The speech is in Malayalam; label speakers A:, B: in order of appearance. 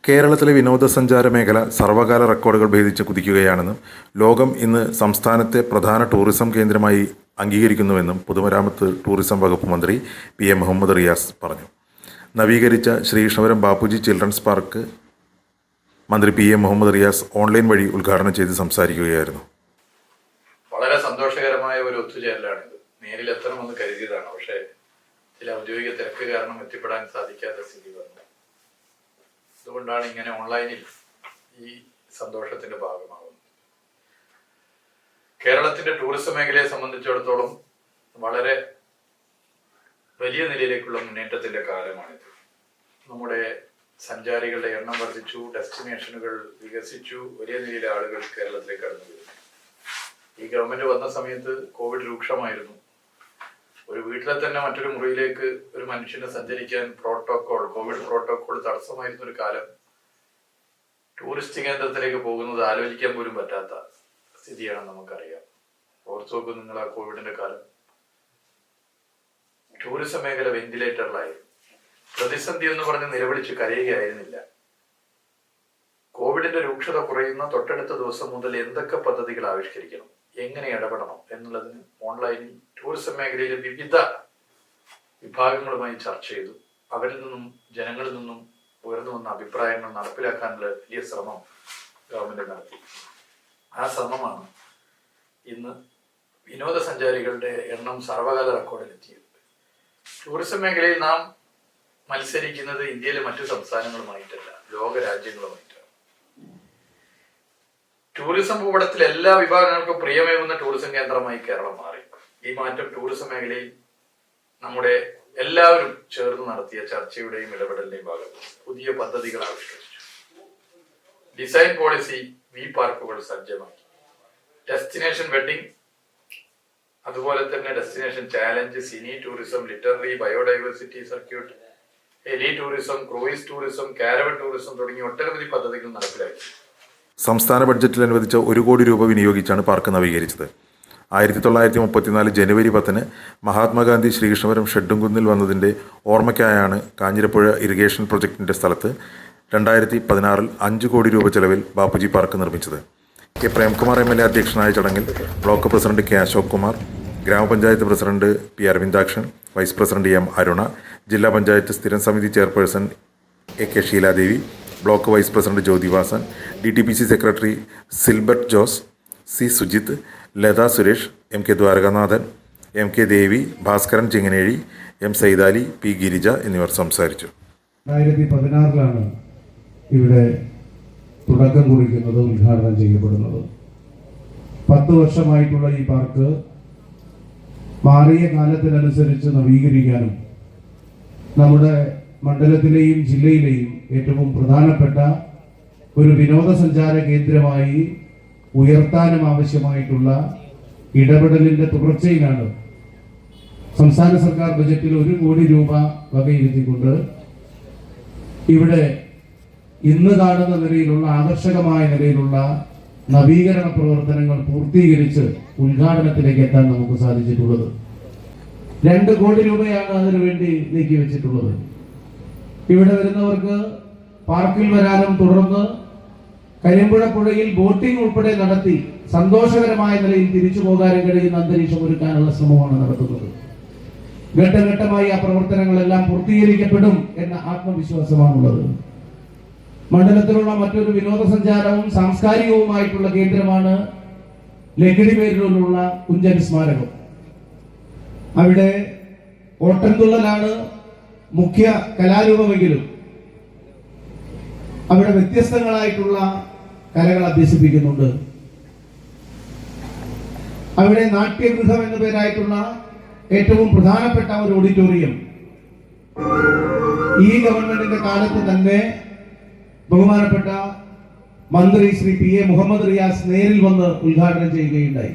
A: കേരളത്തിലെ വിനോദസഞ്ചാര മേഖല സർവകാല റെക്കോർഡുകൾ ഭേദിച്ച് കുതിക്കുകയാണെന്നും ലോകം ഇന്ന് സംസ്ഥാനത്തെ പ്രധാന ടൂറിസം കേന്ദ്രമായി അംഗീകരിക്കുന്നുവെന്നും പൊതുമരാമത്ത് ടൂറിസം വകുപ്പ് മന്ത്രി PM മുഹമ്മദ് റിയാസ് പറഞ്ഞു. നവീകരിച്ച ശ്രീകൃഷ്ണപുരം ബാപ്പുജി ചിൽഡ്രൻസ് പാർക്ക് മന്ത്രി PM മുഹമ്മദ് റിയാസ് ഓൺലൈൻ വഴി ഉദ്ഘാടനം ചെയ്ത് സംസാരിക്കുകയായിരുന്നു.
B: വളരെ സന്തോഷകരമായ ഒരു ഒത്തുചേരലാണിത്. നേരിലെത്തണമെന്ന് കരുതിയതാണ്, പക്ഷേ ചില ഔദ്യോഗിക തിരക്ക് കാരണം എത്തിപ്പെടാൻ സാധിക്കാത്ത സ്ഥിതി വന്നു. അതുകൊണ്ടാണ് ഇങ്ങനെ ഓൺലൈനിൽ ഈ സന്തോഷത്തിന്റെ ഭാഗമാകുന്നത്. കേരളത്തിന്റെ ടൂറിസം മേഖലയെ സംബന്ധിച്ചിടത്തോളം വളരെ വലിയ നിലയിലേക്കുള്ള മുന്നേറ്റത്തിന്റെ കാലമാണിത്. നമ്മുടെ സഞ്ചാരികളുടെ എണ്ണം വർദ്ധിച്ചു, ഡെസ്റ്റിനേഷനുകൾ വികസിച്ചു, വലിയ നിലയിലെ ആളുകൾ കേരളത്തിലേക്ക് കടന്നു വരുന്നു. ഈ ഗവൺമെന്റ് വന്ന സമയത്ത് കോവിഡ് രൂക്ഷമായിരുന്നു. ഒരു വീട്ടിലെ തന്നെ മറ്റൊരു മുറിയിലേക്ക് ഒരു മനുഷ്യന് സഞ്ചരിക്കാൻ കോവിഡ് പ്രോട്ടോകോൾ തടസ്സമായിരുന്ന ഒരു കാലം ടൂറിസ്റ്റ് കേന്ദ്രത്തിലേക്ക് പോകുന്നത് ആലോചിക്കാൻ പോലും പറ്റാത്ത സ്ഥിതിയാണ് നമുക്കറിയാം. ഓർത്തു നോക്കും നിങ്ങൾ ആ കോവിഡിന്റെ കാലം. ടൂറിസം മേഖല വെന്റിലേറ്ററിലായി. പ്രതിസന്ധി എന്ന് പറഞ്ഞ് നിലവിളിച്ച് കരയുകയായിരുന്നില്ല. കോവിഡിന്റെ രൂക്ഷത കുറയുന്ന തൊട്ടടുത്ത ദിവസം മുതൽ എന്തൊക്കെ പദ്ധതികൾ ആവിഷ്കരിക്കണം, എങ്ങനെ ഇടപെടണം എന്നുള്ളതിന് ഓൺലൈനിൽ ടൂറിസം മേഖലയിലെ വിവിധ വിഭാഗങ്ങളുമായി ചർച്ച ചെയ്തു. അവരിൽ നിന്നും ജനങ്ങളിൽ നിന്നും ഉയർന്നു വന്ന അഭിപ്രായങ്ങൾ നടപ്പിലാക്കാനുള്ള വലിയ ശ്രമം ഗവൺമെന്റ് നടത്തി. ആ ശ്രമമാണ് ഇന്ന് വിനോദസഞ്ചാരികളുടെ എണ്ണം സർവകാല റെക്കോർഡിലെത്തിയത്. ടൂറിസം മേഖലയിൽ നാം മത്സരിക്കുന്നത് ഇന്ത്യയിലെ മറ്റു സംസ്ഥാനങ്ങളുമായിട്ടല്ല, ലോക രാജ്യങ്ങളുമായിട്ടാണ്. ടൂറിസം ഭൂപടത്തിൽ എല്ലാ വിഭാഗങ്ങൾക്കും പ്രിയമേകുന്ന ടൂറിസം കേന്ദ്രമായി കേരളം മാറി. ഈ മാറ്റം ടൂറിസം മേഖലയിൽ നമ്മുടെ എല്ലാവരും ചേർന്ന് നടത്തിയ ചർച്ചയുടെയും ഇടപെടലിന്റെയും ഭാഗത്ത് പുതിയ പദ്ധതികൾ ആവിഷ്കരിച്ചു. ഡിസൈൻ പോളിസി വി പാർക്കുകൾ സജ്ജമാക്കി. ഡെസ്റ്റിനേഷൻ വെഡിങ്, അതുപോലെ തന്നെ destination challenge, cine tourism, literary, biodiversity circuit, heli tourism, cruise tourism, caravan tourism തുടങ്ങിയ ഒട്ടനവധി പദ്ധതികൾ നടപ്പിലാക്കി.
A: സംസ്ഥാന ബഡ്ജറ്റിൽ അനുവദിച്ച 1 കോടി രൂപ വിനിയോഗിച്ചാണ് പാർക്ക് നവീകരിച്ചത്. 1934 ജനുവരി 10 മഹാത്മാഗാന്ധി ശ്രീകൃഷ്ണപുരം ഷെഡ്ഡുംകുന്നിൽ വന്നതിൻ്റെ ഓർമ്മയ്ക്കായാണ് കാഞ്ഞിരപ്പുഴ ഇറിഗേഷൻ പ്രൊജക്ടിൻ്റെ സ്ഥലത്ത് 2016 5 കോടി രൂപ ചെലവിൽ ബാപ്പുജി പാർക്ക് നിർമ്മിച്ചത്. K. പ്രേംകുമാർ MLA അധ്യക്ഷനായ ചടങ്ങിൽ block president K. Ashok Kumar, Grama Panchayat president P. Aravindakshan, vice president M. Aruna, ജില്ലാ പഞ്ചായത്ത് സ്ഥിരം സമിതി chairperson AK. Sheeladevi, block vice president Jyothivasan, DTPC secretary Silbert Jose, C. Sujith, Latha Suresh, M. K. Dwarakanathan, M. K. Devi, Bhaskaran ചിങ്ങനേഴി, M. സൈതാലി, P. ഗിരിജ എന്നിവർ സംസാരിച്ചു.
C: 2016 ഇവിടെ തുടക്കം കുറിക്കുന്നത്, ഉദ്ഘാടനം ചെയ്യപ്പെടുന്നത്. 10 വർഷമായിട്ടുള്ള ഈ പാർക്ക് മാറിയ കാലത്തിനനുസരിച്ച് നവീകരിക്കാനും നമ്മുടെ മണ്ഡലത്തിലെയും ജില്ലയിലെയും ഏറ്റവും പ്രധാനപ്പെട്ട ഒരു വിനോദസഞ്ചാര കേന്ദ്രമായി ഉയർത്താനും ആവശ്യമായിട്ടുള്ള ഇടപെടലിന്റെ തുടർച്ചയിലാണ് സംസ്ഥാന സർക്കാർ ബജറ്റിൽ 1 കോടി രൂപ വകയിരുത്തിക്കൊണ്ട് ഇവിടെ ഇന്ന് കാണുന്ന നിലയിലുള്ള ആകർഷകമായ നിലയിലുള്ള നവീകരണ പ്രവർത്തനങ്ങൾ പൂർത്തീകരിച്ച് ഉദ്ഘാടനത്തിലേക്ക് എത്താൻ നമുക്ക് സാധിച്ചിട്ടുള്ളത്. 2 കോടി രൂപയാണ് അതിനു വേണ്ടി നീക്കി വെച്ചിട്ടുള്ളത്. ഇവിടെ വരുന്നവർക്ക് പാർക്കിൽ വരാനും തുടർന്ന് കരിമ്പുഴ പുഴയിൽ ബോട്ടിംഗ് ഉൾപ്പെടെ നടത്തി സന്തോഷകരമായ നിലയിൽ തിരിച്ചു പോകാനും കഴിയുന്ന അന്തരീക്ഷം ഒരുക്കാനുള്ള ശ്രമമാണ് നടത്തുന്നത്. ഘട്ടഘട്ടമായി ആ പ്രവർത്തനങ്ങളെല്ലാം പൂർത്തീകരിക്കപ്പെടും എന്ന ആത്മവിശ്വാസമാണുള്ളത്. മണ്ഡലത്തിലുള്ള മറ്റൊരു വിനോദസഞ്ചാരവും സാംസ്കാരികവുമായിട്ടുള്ള കേന്ദ്രമാണ് ലക്കിടിപേരിലുള്ള കുഞ്ചൻ സ്മാരകം. അവിടെ ഓട്ടംതുള്ളലാണ് മുഖ്യ കലാരൂപമെങ്കിലും അവിടെ വ്യത്യസ്തങ്ങളായിട്ടുള്ള കലകൾ അഭ്യസിപ്പിക്കുന്നുണ്ട്. അവിടെ നാട്യഗൃഹം എന്ന പേരായിട്ടുള്ള ഏറ്റവും പ്രധാനപ്പെട്ട ഒരു ഓഡിറ്റോറിയം ഈ ഗവൺമെന്റിന്റെ കാലത്ത് തന്നെ ബഹുമാനപ്പെട്ട മന്ത്രി ശ്രീ PA മുഹമ്മദ് റിയാസ് നേരിൽ വന്ന് ഉദ്ഘാടനം ചെയ്യുകയുണ്ടായി.